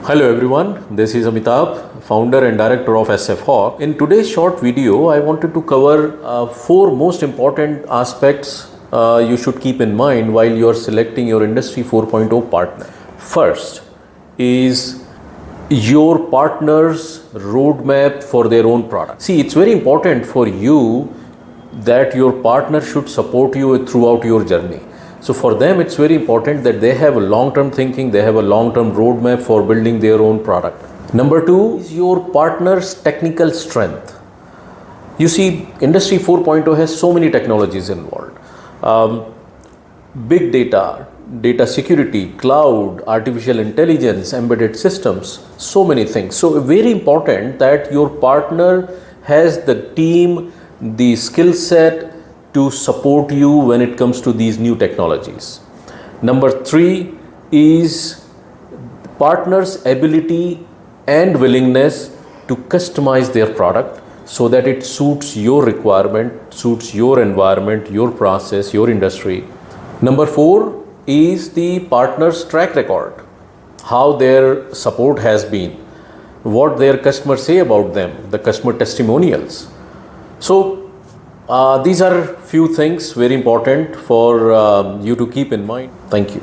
Hello everyone, this is Amitabh, founder and director of sfHawk. In today's short video, I wanted to cover four most important aspects you should keep in mind while you are selecting your Industry 4.0 partner. First is your partner's roadmap for their own product. See, it's very important for you that your partner should support you throughout your journey. So for them, it's very important that they have a long-term thinking, they have a long-term roadmap for building their own product. Number two is your partner's technical strength. You see, Industry 4.0 has so many technologies involved. Big data, data security, cloud, artificial intelligence, embedded systems, so many things. So very important that your partner has the team, the skill set to support you when it comes to these new technologies. Number three is partner's ability and willingness to customize their product so that it suits your requirement, suits your environment, your process, your industry. Number four is the partner's track record, how their support has been, what their customers say about them, the customer testimonials. So these are few things very important for you to keep in mind. Thank you.